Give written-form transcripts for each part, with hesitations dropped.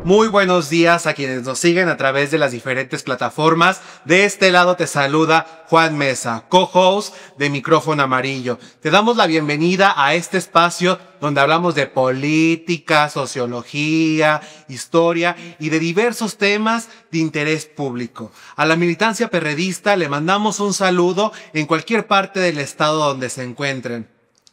Muy buenos días a quienes nos siguen a través de las diferentes plataformas. De este lado te saluda Juan Mesa, co-host de Micrófono Amarillo. Te damos la bienvenida a este espacio donde hablamos de política, sociología, historia y de diversos temas de interés público. A la militancia perredista le mandamos un saludo en cualquier parte del estado donde se encuentren.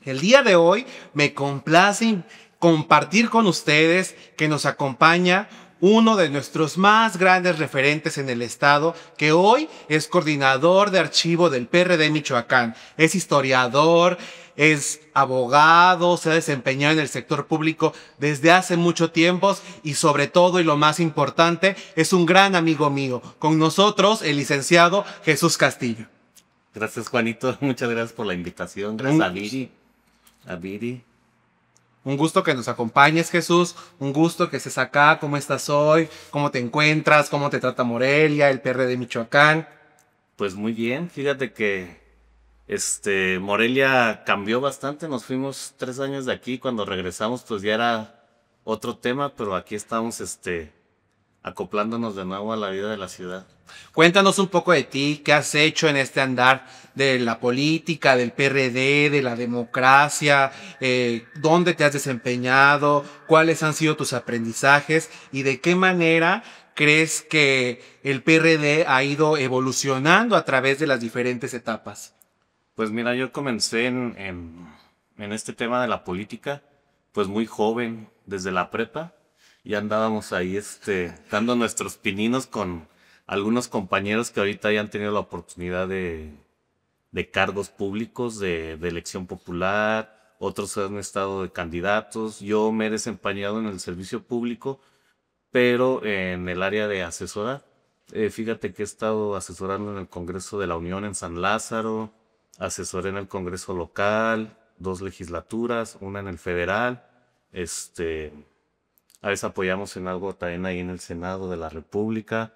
El día de hoy me complace compartir con ustedes que nos acompaña uno de nuestros más grandes referentes en el estado, que hoy es coordinador de archivo del PRD Michoacán. Es historiador, es abogado, se ha desempeñado en el sector público desde hace mucho tiempo y sobre todo, y lo más importante, es un gran amigo mío. Con nosotros, el licenciado Jesús Castillo. Gracias, Juanito. Muchas gracias por la invitación. Gracias a Viri. Un gusto que nos acompañes, Jesús. Un gusto que estés acá. ¿Cómo estás hoy? ¿Cómo te encuentras? ¿Cómo te trata Morelia, el PRD Michoacán? Pues muy bien. Fíjate que Morelia cambió bastante. Nos fuimos 3 años de aquí. Cuando regresamos, pues ya era otro tema, pero aquí estamos acoplándonos de nuevo a la vida de la ciudad. Cuéntanos un poco de ti, qué has hecho en este andar de la política, del PRD, de la democracia, dónde te has desempeñado, cuáles han sido tus aprendizajes y de qué manera crees que el PRD ha ido evolucionando a través de las diferentes etapas. Pues mira, yo comencé en este tema de la política, pues muy joven, desde la prepa. Ya andábamos ahí dando nuestros pininos con algunos compañeros que ahorita ya han tenido la oportunidad de cargos públicos, de elección popular, otros han estado de candidatos. Yo me he desempeñado en el servicio público, pero en el área de asesorar. Fíjate que he estado asesorando en el Congreso de la Unión en San Lázaro, asesoré en el Congreso local, 2 legislaturas, una en el federal, a veces apoyamos en algo también ahí en el Senado de la República.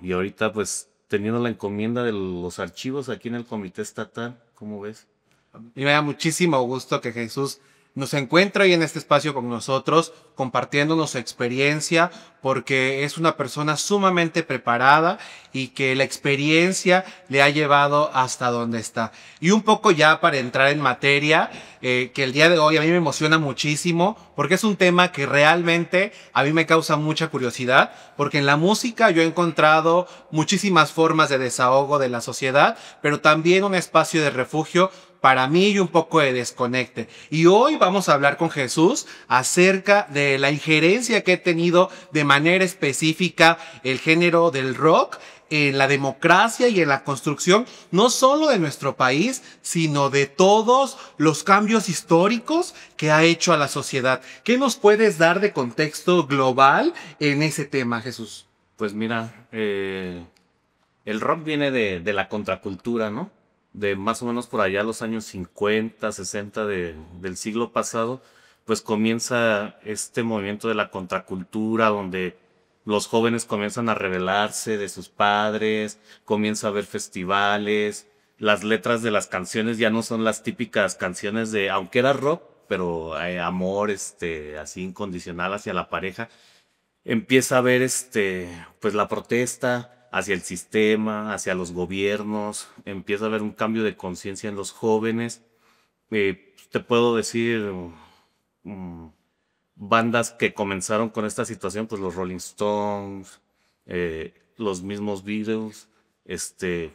Y ahorita pues teniendo la encomienda de los archivos aquí en el Comité Estatal, ¿cómo ves? Y me da muchísimo gusto que Jesús nos encuentre hoy en este espacio con nosotros, compartiéndonos su experiencia, porque es una persona sumamente preparada y que la experiencia le ha llevado hasta donde está. Y un poco ya para entrar en materia, que el día de hoy a mí me emociona muchísimo, porque es un tema que realmente a mí me causa mucha curiosidad, porque en la música yo he encontrado muchísimas formas de desahogo de la sociedad, pero también un espacio de refugio para mí y un poco de desconecte. Y hoy vamos a hablar con Jesús acerca de la injerencia que ha tenido de manera específica el género del rock en la democracia y en la construcción, no solo de nuestro país, sino de todos los cambios históricos que ha hecho a la sociedad. ¿Qué nos puedes dar de contexto global en ese tema, Jesús? Pues mira, el rock viene de la contracultura, ¿no? De más o menos por allá los años 50, 60 del siglo pasado, pues comienza este movimiento de la contracultura donde los jóvenes comienzan a rebelarse de sus padres, comienza a haber festivales, las letras de las canciones ya no son las típicas canciones de, aunque era rock, pero amor, así incondicional hacia la pareja. Empieza a haber, pues la protesta hacia el sistema, hacia los gobiernos, empieza a haber un cambio de conciencia en los jóvenes. Te puedo decir bandas que comenzaron con esta situación, pues los Rolling Stones, los mismos Beatles,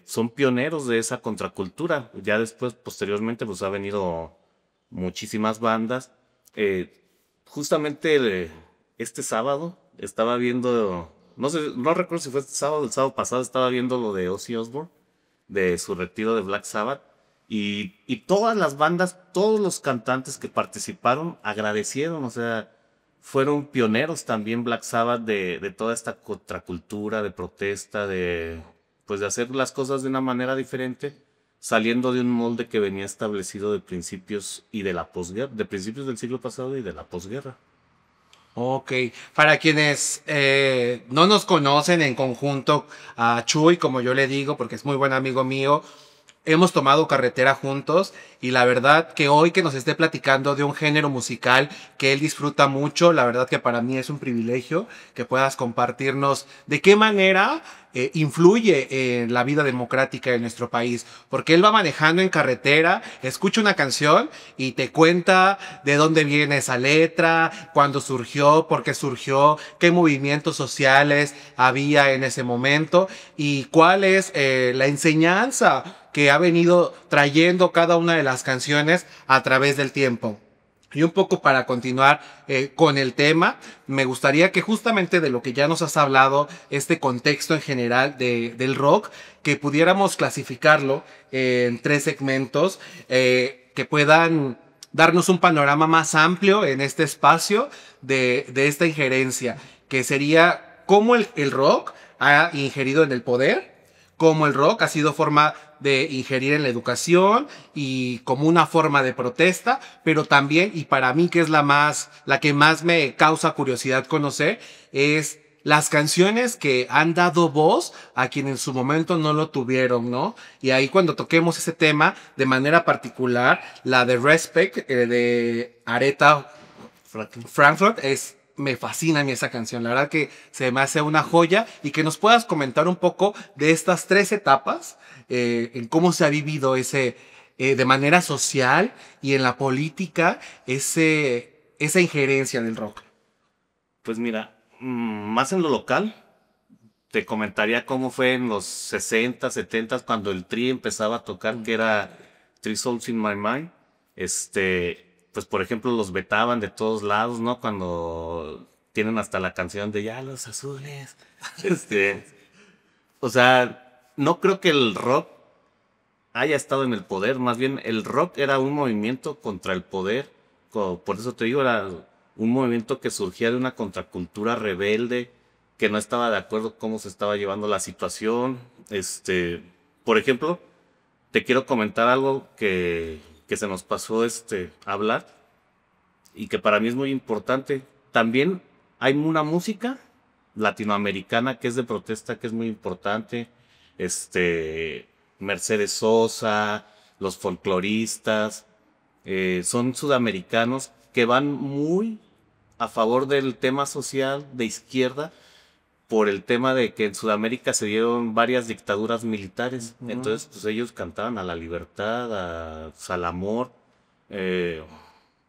son pioneros de esa contracultura. Ya después, posteriormente, pues ha venido muchísimas bandas. Justamente este sábado estaba viendo, no recuerdo si fue este sábado o el sábado pasado, estaba viendo lo de Ozzy Osbourne, de su retiro de Black Sabbath, y todas las bandas, todos los cantantes que participaron agradecieron, o sea, fueron pioneros también Black Sabbath de toda esta contracultura, de protesta, pues de hacer las cosas de una manera diferente, saliendo de un molde que venía establecido de principios y de la posguerra, de principios del siglo pasado y de la posguerra. Ok, para quienes no nos conocen en conjunto a Chuy, como yo le digo, porque es muy buen amigo mío, hemos tomado carretera juntos y la verdad que hoy que nos esté platicando de un género musical que él disfruta mucho, la verdad que para mí es un privilegio que puedas compartirnos de qué manera influye en la vida democrática de nuestro país, porque él va manejando en carretera, escucha una canción y te cuenta de dónde viene esa letra, cuándo surgió, por qué surgió, qué movimientos sociales había en ese momento y cuál es la enseñanza que ha venido trayendo cada una de las canciones a través del tiempo. Y un poco para continuar con el tema, me gustaría que justamente de lo que ya nos has hablado, este contexto en general del rock, que pudiéramos clasificarlo en tres segmentos que puedan darnos un panorama más amplio en este espacio de esta injerencia, que sería cómo el rock ha ingerido en el poder, cómo el rock ha sido forma de ingerir en la educación y como una forma de protesta, pero también, y para mí que es la que más me causa curiosidad conocer, es las canciones que han dado voz a quienes en su momento no lo tuvieron, ¿no? Y ahí cuando toquemos ese tema, de manera particular, la de Respect, de Aretha Franklin, me fascina a mí esa canción, la verdad que se me hace una joya y que nos puedas comentar un poco de estas tres etapas, en cómo se ha vivido de manera social y en la política, esa injerencia del rock. Pues mira, más en lo local, te comentaría cómo fue en los 60, 70 cuando el Tri empezaba a tocar, que era Three Souls in My Mind. Pues por ejemplo los vetaban de todos lados, ¿no? Cuando tienen hasta la canción de Ya los azules. Este, o sea, no creo que el rock haya estado en el poder, más bien el rock era un movimiento contra el poder, por eso te digo, era un movimiento que surgía de una contracultura rebelde, que no estaba de acuerdo cómo se estaba llevando la situación. Por ejemplo, te quiero comentar algo que se nos pasó hablar y que para mí es muy importante. También hay una música latinoamericana que es de protesta, que es muy importante. Mercedes Sosa, los folcloristas, son sudamericanos que van muy a favor del tema social de izquierda por el tema de que en Sudamérica se dieron varias dictaduras militares. Entonces, pues ellos cantaban a la libertad, al amor,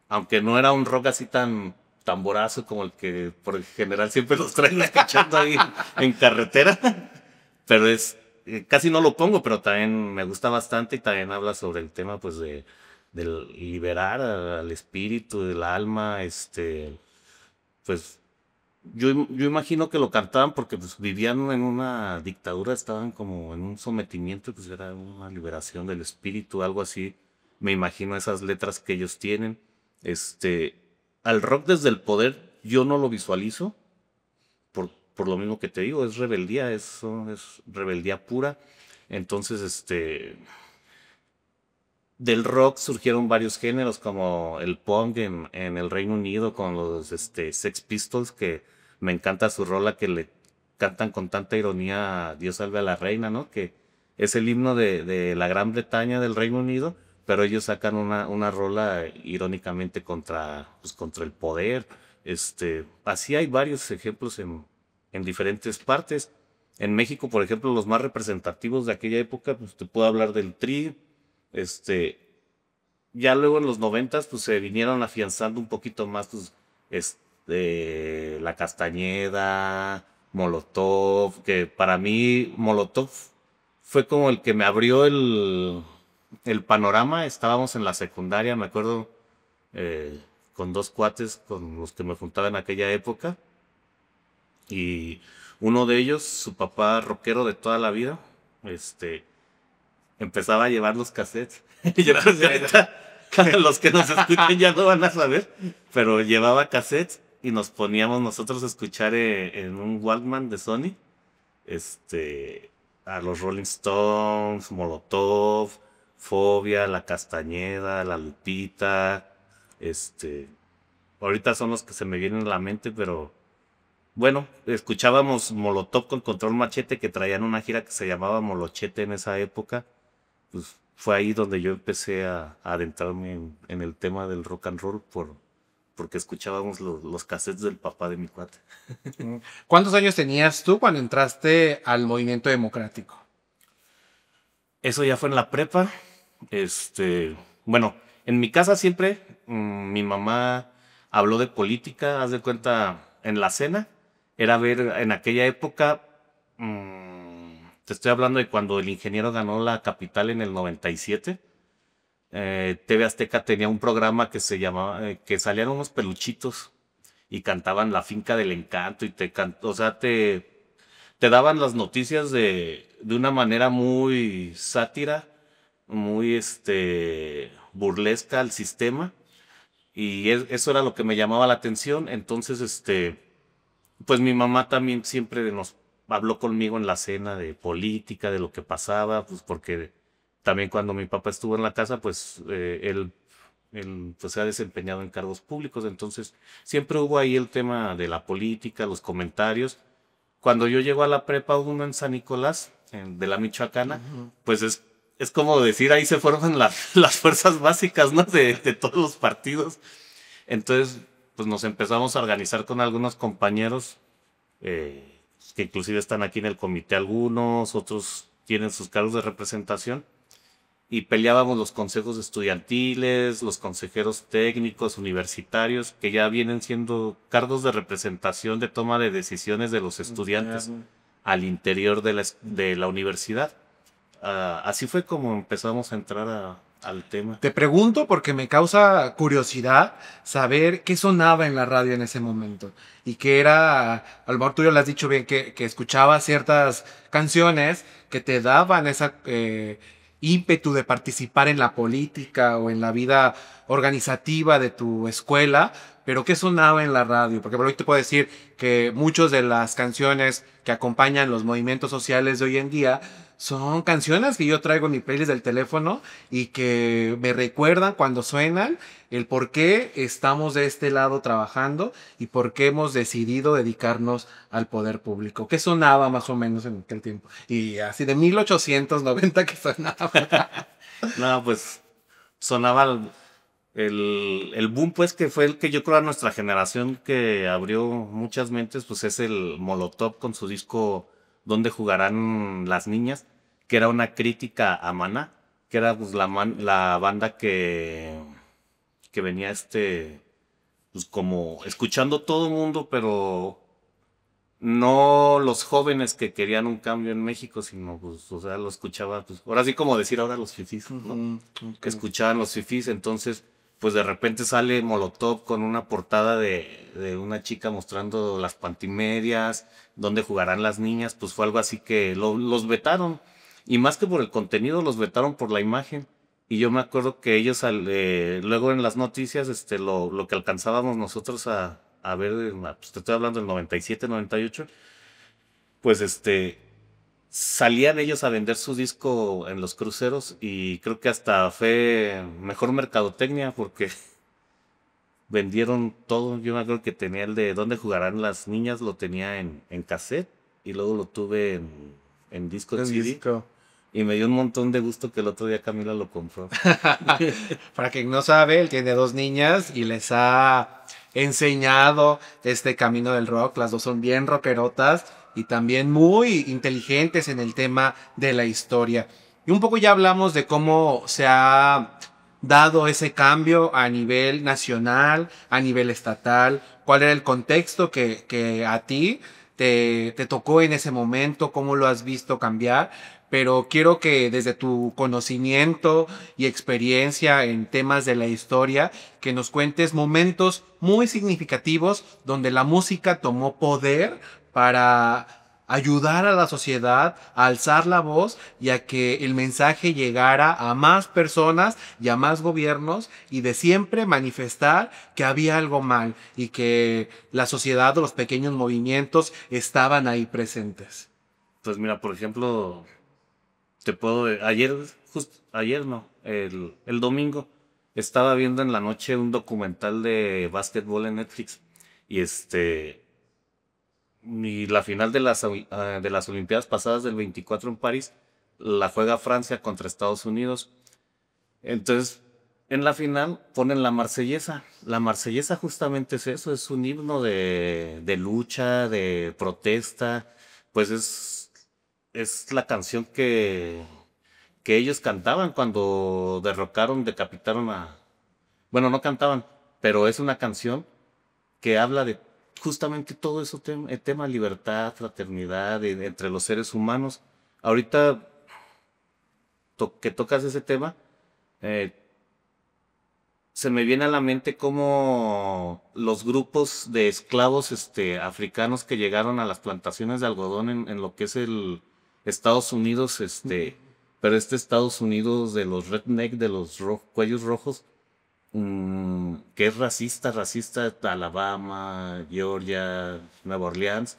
aunque no era un rock así tan tamborazo como el que por el general siempre los traen escuchando ahí en carretera, pero casi no lo pongo, pero también me gusta bastante y también habla sobre el tema pues de liberar al espíritu, del alma, pues yo imagino que lo cantaban porque pues vivían en una dictadura, estaban como en un sometimiento, pues era una liberación del espíritu, algo así. Me imagino esas letras que ellos tienen. Al rock desde el poder yo no lo visualizo, por lo mismo que te digo, es rebeldía, eso es rebeldía pura. Entonces, del rock surgieron varios géneros como el punk en el Reino Unido con los Sex Pistols, que me encanta su rola que le cantan con tanta ironía Dios salve a la reina, ¿no? Que es el himno de la Gran Bretaña del Reino Unido, pero ellos sacan una rola irónicamente contra el poder. Así hay varios ejemplos en diferentes partes. En México, por ejemplo, los más representativos de aquella época, pues te puedo hablar del Tri. Ya luego en los 90 pues se vinieron afianzando un poquito más, pues, La Castañeda, Molotov, que para mí Molotov fue como el que me abrió el panorama. Estábamos en la secundaria, me acuerdo, con dos cuates con los que me juntaba en aquella época, y uno de ellos, su papá rockero de toda la vida, empezaba a llevar los cassettes. Yo creo que ahorita los que nos escuchen ya no van a saber, pero llevaba cassettes y nos poníamos nosotros a escuchar en un Walkman de Sony, a los Rolling Stones, Molotov, Fobia, La Castañeda, La Lupita, ahorita son los que se me vienen a la mente, pero bueno, escuchábamos Molotov con Control Machete, que traían una gira que se llamaba Molochete en esa época. Pues fue ahí donde yo empecé a adentrarme en el tema del rock and roll porque escuchábamos los cassettes del papá de mi cuate. ¿Cuántos años tenías tú cuando entraste al movimiento democrático? Eso ya fue en la prepa. Bueno, en mi casa siempre mi mamá habló de política, haz de cuenta, en la cena. Era ver en aquella época, te estoy hablando de cuando el ingeniero ganó la capital en el 97. TV Azteca tenía un programa que se llamaba, que salían unos peluchitos y cantaban La Finca del Encanto y o sea, te daban las noticias de una manera muy sátira, muy burlesca al sistema. Y eso era lo que me llamaba la atención. Entonces, pues mi mamá también siempre nos habló conmigo en la cena de política, de lo que pasaba, pues porque también cuando mi papá estuvo en la casa, pues él pues, se ha desempeñado en cargos públicos. Entonces, siempre hubo ahí el tema de la política, los comentarios. Cuando yo llego a la prepa uno en San Nicolás, de la Michoacana, pues es como decir, ahí se forman las fuerzas básicas, ¿no? De todos los partidos. Entonces, pues nos empezamos a organizar con algunos compañeros, que inclusive están aquí en el comité algunos, otros tienen sus cargos de representación, y peleábamos los consejos estudiantiles, los consejeros técnicos, universitarios, que ya vienen siendo cargos de representación de toma de decisiones de los estudiantes al interior de la universidad. Así fue como empezamos a entrar al tema. Te pregunto porque me causa curiosidad saber qué sonaba en la radio en ese momento. Y que era, a lo mejor tú ya lo has dicho bien, que escuchabas ciertas canciones que te daban esa ímpetu de participar en la política o en la vida organizativa de tu escuela. Pero ¿qué sonaba en la radio? Porque por hoy te puedo decir que muchas de las canciones que acompañan los movimientos sociales de hoy en día son canciones que yo traigo en mi playlist del teléfono y que me recuerdan cuando suenan el por qué estamos de este lado trabajando y por qué hemos decidido dedicarnos al poder público. ¿Qué sonaba más o menos en aquel tiempo? Y así de 1890 que sonaba. No, pues sonaba el boom, pues, que fue el que yo creo a nuestra generación que abrió muchas mentes, pues es el Molotov con su disco Donde jugarán las niñas, que era una crítica a Maná, que era pues la banda que venía pues como escuchando todo el mundo, pero no los jóvenes que querían un cambio en México, sino pues, o sea, lo escuchaba, pues, ahora sí como decir ahora los fifís, ¿no? Que escuchaban los fifís, entonces, pues de repente sale Molotov con una portada de una chica mostrando las pantimedias, donde jugarán las niñas, pues fue algo así que los vetaron. Y más que por el contenido, los vetaron por la imagen. Y yo me acuerdo que ellos luego en las noticias, lo que alcanzábamos nosotros a ver, pues te estoy hablando del 97, 98, pues salían ellos a vender su disco en los cruceros y creo que hasta fue mejor mercadotecnia porque vendieron todo. Yo me acuerdo que tenía el de ¿Dónde jugarán las niñas? Lo tenía en cassette y luego lo tuve en disco de CD. Y me dio un montón de gusto que el otro día Camila lo compró. Para quien no sabe, él tiene 2 niñas y les ha enseñado este camino del rock. Las 2 son bien rockerotas y también muy inteligentes en el tema de la historia. Y un poco ya hablamos de cómo se ha dado ese cambio a nivel nacional, a nivel estatal, cuál era el contexto que a ti te tocó en ese momento, cómo lo has visto cambiar, pero quiero que desde tu conocimiento y experiencia en temas de la historia, que nos cuentes momentos muy significativos donde la música tomó poder para ayudar a la sociedad a alzar la voz y a que el mensaje llegara a más personas y a más gobiernos y de siempre manifestar que había algo mal y que la sociedad o los pequeños movimientos estaban ahí presentes. Pues mira, por ejemplo, ayer no, el domingo, estaba viendo en la noche un documental de básquetbol en Netflix y y la final de las Olimpiadas pasadas del 24 en París la juega Francia contra Estados Unidos Entonces, en la final ponen la Marsellesa. La Marsellesa justamente es eso, es un himno de lucha, de protesta. Pues es la canción que ellos cantaban cuando derrocaron, decapitaron a... Bueno, no cantaban, pero es una canción que habla de justamente todo eso, el tema libertad, fraternidad entre los seres humanos. Ahorita que tocas ese tema, eh, se me viene a la mente como los grupos de esclavos africanos que llegaron a las plantaciones de algodón en lo que es el Estados Unidos, pero Estados Unidos de los redneck, de los cuellos rojos, que es racista, Alabama, Georgia, Nueva Orleans,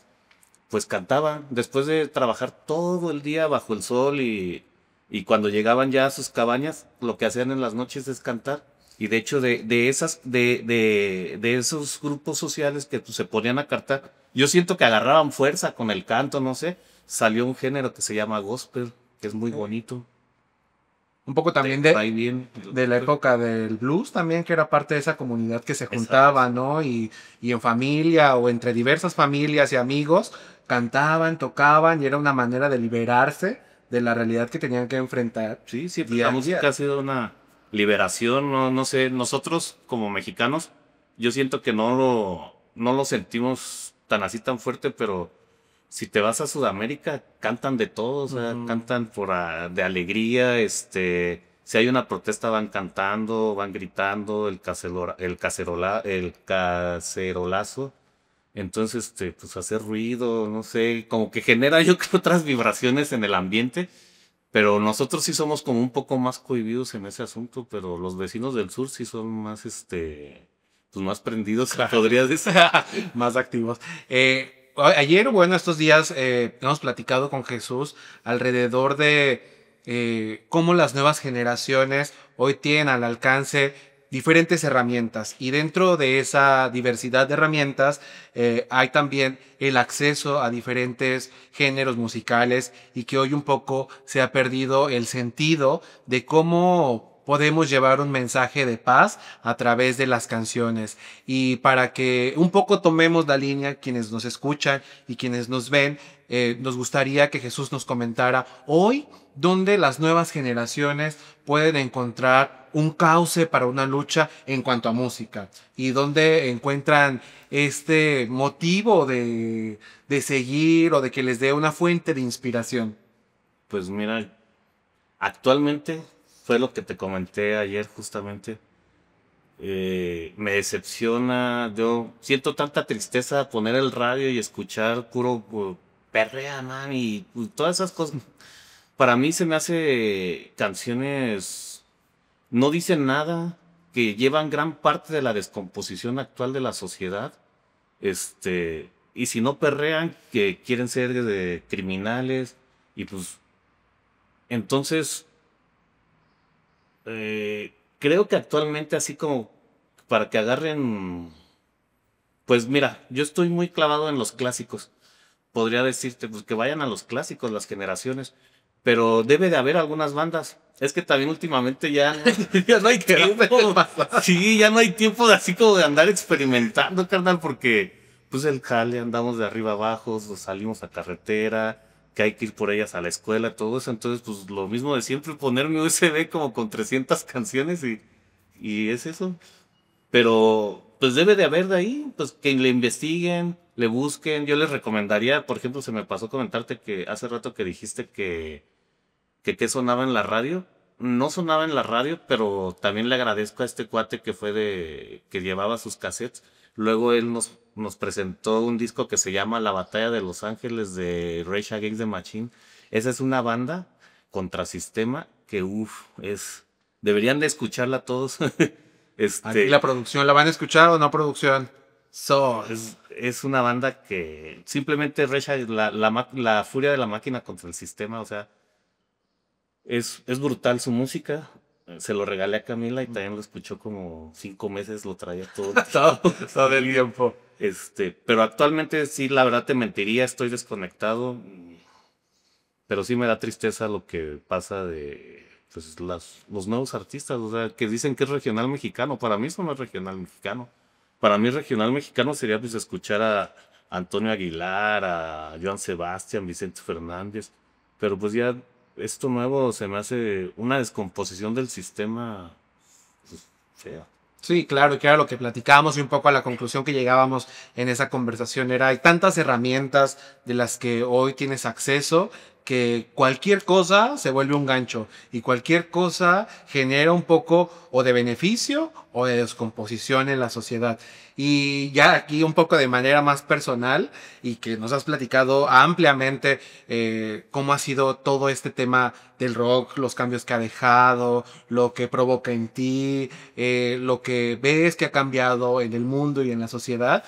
pues cantaban después de trabajar todo el día bajo el sol y cuando llegaban ya a sus cabañas, lo que hacían en las noches es cantar. Y de hecho, de esos grupos sociales que pues, se ponían a cantar, yo siento que agarraban fuerza con el canto, no sé, salió un género que se llama gospel, que es muy bonito. Un poco también Por ahí viene de la época del blues también, que era parte de esa comunidad que se juntaba, ¿no? Y en familia o entre diversas familias y amigos cantaban, tocaban y era una manera de liberarse de la realidad que tenían que enfrentar. Sí, sí, Día la a música día. ha sido una liberación, no sé, nosotros como mexicanos, yo siento que no lo sentimos tan así tan fuerte, pero si te vas a Sudamérica, cantan de todo, o sea, cantan de alegría, si hay una protesta van cantando, van gritando, el cacerolazo, entonces, pues hacer ruido, no sé, como que genera yo creo otras vibraciones en el ambiente. Pero nosotros sí somos como un poco más cohibidos en ese asunto, pero los vecinos del sur sí son más, pues más prendidos, podría decir. Más activos. Ayer, bueno, estos días hemos platicado con Jesús alrededor de cómo las nuevas generaciones hoy tienen al alcance diferentes herramientas y dentro de esa diversidad de herramientas hay también el acceso a diferentes géneros musicales y que hoy un poco se ha perdido el sentido de cómo podemos llevar un mensaje de paz a través de las canciones. Y para que un poco tomemos la línea, quienes nos escuchan y quienes nos ven, nos gustaría que Jesús nos comentara hoy dónde las nuevas generaciones pueden encontrar un cauce para una lucha en cuanto a música y dónde encuentran este motivo de seguir o de que les dé una fuente de inspiración. Pues mira, actualmente fue lo que te comenté ayer justamente. Me decepciona, yo siento tanta tristeza poner el radio y escuchar puro perrea, man, y pues, todas esas cosas. Para mí se me hace canciones, no dicen nada, que llevan gran parte de la descomposición actual de la sociedad. Y si no perrean, que quieren ser de criminales, y pues, entonces, creo que actualmente así como para que agarren, pues mira, yo estoy muy clavado en los clásicos. Podría decirte pues que vayan a los clásicos, las generaciones, pero debe de haber algunas bandas. Es que también últimamente ya, ya no hay tiempo. Sí, ya no hay tiempo de así como de andar experimentando, carnal, porque pues el jale andamos de arriba abajo, salimos a carretera, que hay que ir por ellas a la escuela, todo eso. Entonces, pues lo mismo de siempre, poner mi USB como con 300 canciones y es eso. Pero pues debe de haber de ahí, pues que le investiguen, le busquen. Yo les recomendaría, por ejemplo, se me pasó comentarte que hace rato que dijiste que sonaba en la radio. No sonaba en la radio, pero también le agradezco a este cuate que fue que llevaba sus cassettes. Luego él nos presentó un disco que se llama La Batalla de Los Ángeles de Rage Against the Machine. Esa es una banda contrasistema que, deberían de escucharla todos. Aquí la producción, ¿la van a escuchar o no producción? Es una banda que simplemente la furia de la máquina contra el sistema, o sea, es brutal su música. Se lo regalé a Camila y también lo escuchó como 5 meses, lo traía todo. Todo el tiempo. Pero actualmente sí, la verdad te mentiría, estoy desconectado. Pero sí me da tristeza lo que pasa pues los nuevos artistas, o sea, que dicen que es regional mexicano. Para mí eso no es regional mexicano. Para mí regional mexicano sería pues escuchar a Antonio Aguilar, a Joan Sebastián, Vicente Fernández. Pero pues ya esto nuevo se me hace una descomposición del sistema, pues, fea. Sí, claro, que era lo que platicábamos y un poco a la conclusión que llegábamos en esa conversación era, hay tantas herramientas de las que hoy tienes acceso que cualquier cosa se vuelve un gancho y cualquier cosa genera un poco o de beneficio o de descomposición en la sociedad. Y ya aquí un poco de manera más personal y que nos has platicado ampliamente cómo ha sido todo este tema del rock, los cambios que ha dejado, lo que provoca en ti, lo que ves que ha cambiado en el mundo y en la sociedad.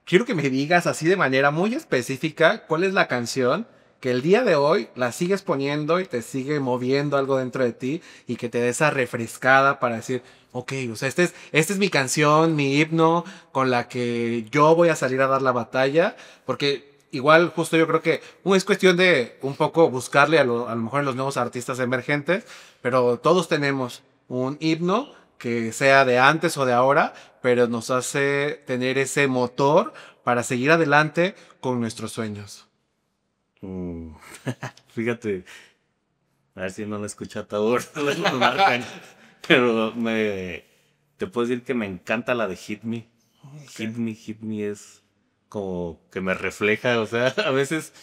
Quiero que me digas así de manera muy específica cuál es la canción que el día de hoy la sigues poniendo y te sigue moviendo algo dentro de ti y que te dé esa refrescada para decir, ok, o sea, esta es mi canción, mi himno con la que yo voy a salir a dar la batalla, porque igual justo yo creo que es cuestión de un poco buscarle a lo mejor en los nuevos artistas emergentes, pero todos tenemos un himno que sea de antes o de ahora, pero nos hace tener ese motor para seguir adelante con nuestros sueños. Mm, Fíjate, a ver si no lo escucha Tabor, pero te puedo decir que me encanta la de Hit Me. Okay. Hit Me es como que me refleja, o sea, a veces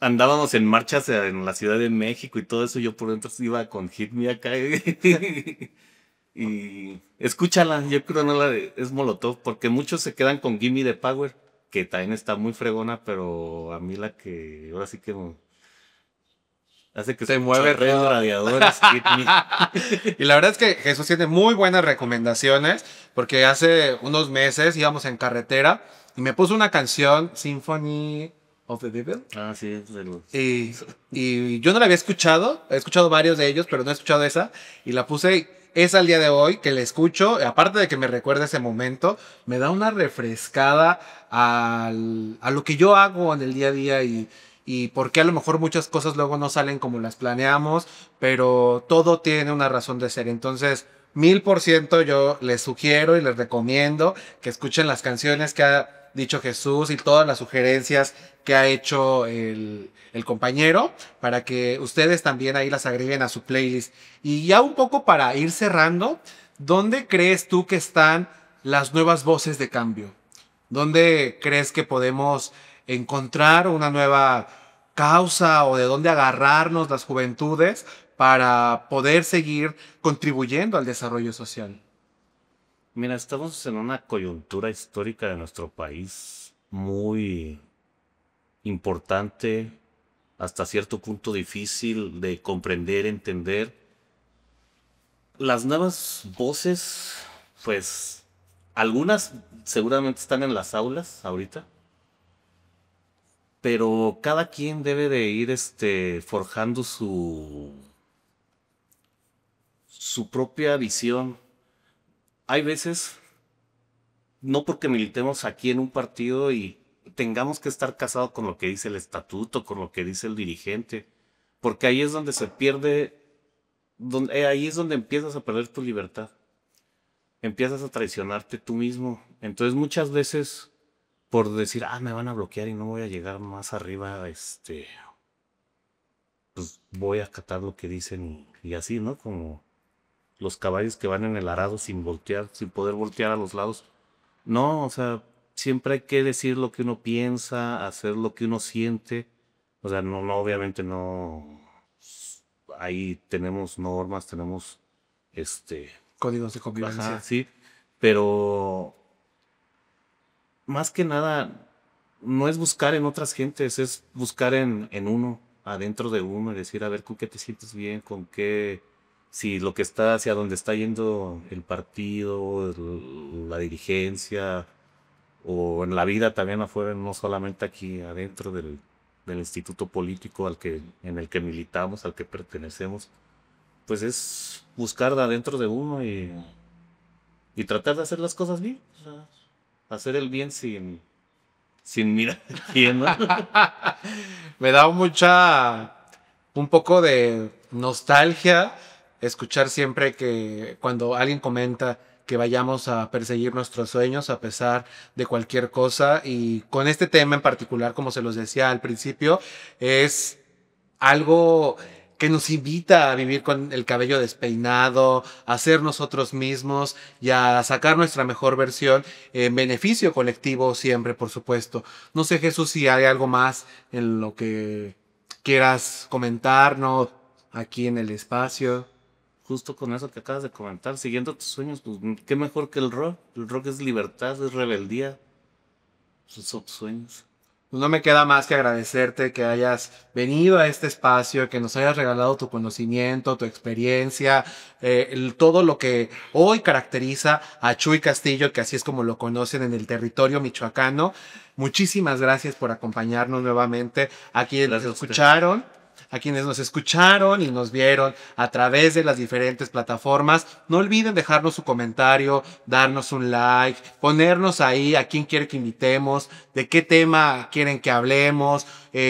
andábamos en marchas en la Ciudad de México y todo eso, yo por dentro iba con Hit Me acá. Y escúchala, yo creo no es Molotov, porque muchos se quedan con Gimme the Power, que también está muy fregona, pero a mí la que ahora sí que hace que Te mueve chorreen todo. radiadores, Hit Me. Y la verdad es que Jesús tiene muy buenas recomendaciones, porque hace unos meses íbamos en carretera y me puso una canción, Symphony of the Devil. Ah, sí, es de los... Y, y yo no la había escuchado, he escuchado varios de ellos, pero no he escuchado esa. Y la puse, es al día de hoy que la escucho, aparte de que me recuerda ese momento, me da una refrescada a lo que yo hago en el día a día y porque a lo mejor muchas cosas luego no salen como las planeamos, pero todo tiene una razón de ser. Entonces, 1000% yo les sugiero y les recomiendo que escuchen las canciones que ha dicho Jesús y todas las sugerencias que ha hecho el compañero para que ustedes también ahí las agreguen a su playlist. Y ya un poco para ir cerrando, ¿dónde crees tú que están las nuevas voces de cambio? ¿Dónde crees que podemos encontrar una nueva causa o de dónde agarrarnos las juventudes para poder seguir contribuyendo al desarrollo social? Mira, estamos en una coyuntura histórica de nuestro país muy importante, hasta cierto punto difícil de comprender, entender. Las nuevas voces, pues algunas seguramente están en las aulas ahorita, pero cada quien debe de ir forjando su propia visión. Hay veces, no porque militemos aquí en un partido y tengamos que estar casados con lo que dice el estatuto, con lo que dice el dirigente, porque ahí es donde se pierde, ahí es donde empiezas a perder tu libertad, empiezas a traicionarte tú mismo. Entonces muchas veces por decir, me van a bloquear y no voy a llegar más arriba, pues voy a acatar lo que dicen y así, ¿no? Como los caballos que van en el arado sin voltear, sin poder voltear a los lados. No, o sea, siempre hay que decir lo que uno piensa, hacer lo que uno siente. O sea, no, obviamente no. Ahí tenemos normas, tenemos Códigos de convivencia. ajá, sí. Pero más que nada, no es buscar en otras gentes, es buscar en uno, adentro de uno, y decir, a ver, con qué te sientes bien, con qué, si lo que está, hacia dónde está yendo el partido, la dirigencia, o en la vida también afuera, no solamente aquí adentro del instituto político en el que militamos, al que pertenecemos, pues es buscar de adentro de uno y tratar de hacer las cosas bien, o sea, hacer el bien sin mirar quién, ¿no? Me da un poco de nostalgia escuchar siempre que cuando alguien comenta que vayamos a perseguir nuestros sueños a pesar de cualquier cosa. Y con este tema en particular, como se los decía al principio, es algo que nos invita a vivir con el cabello despeinado, a ser nosotros mismos y a sacar nuestra mejor versión en beneficio colectivo siempre, por supuesto. No sé, Jesús, si hay algo más en lo que quieras comentarnos aquí en el espacio. Justo con eso que acabas de comentar, siguiendo tus sueños, pues qué mejor que el rock. El rock es libertad, es rebeldía. Esos son tus sueños. No me queda más que agradecerte que hayas venido a este espacio, que nos hayas regalado tu conocimiento, tu experiencia, todo lo que hoy caracteriza a Chuy Castillo, que así es como lo conocen en el territorio michoacano. Muchísimas gracias por acompañarnos nuevamente. A quienes nos Gracias a usted. escucharon, a quienes nos escucharon y nos vieron a través de las diferentes plataformas. No olviden dejarnos su comentario, darnos un like, ponernos ahí a quién quiere que invitemos, de qué tema quieren que hablemos,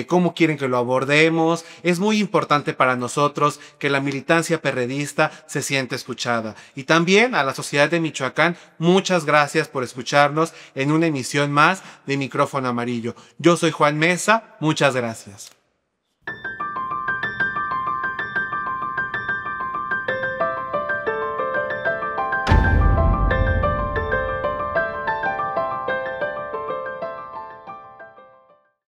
cómo quieren que lo abordemos. Es muy importante para nosotros que la militancia perredista se sienta escuchada. Y también a la sociedad de Michoacán, muchas gracias por escucharnos en una emisión más de Micrófono Amarillo. Yo soy Juan Mesa, muchas gracias.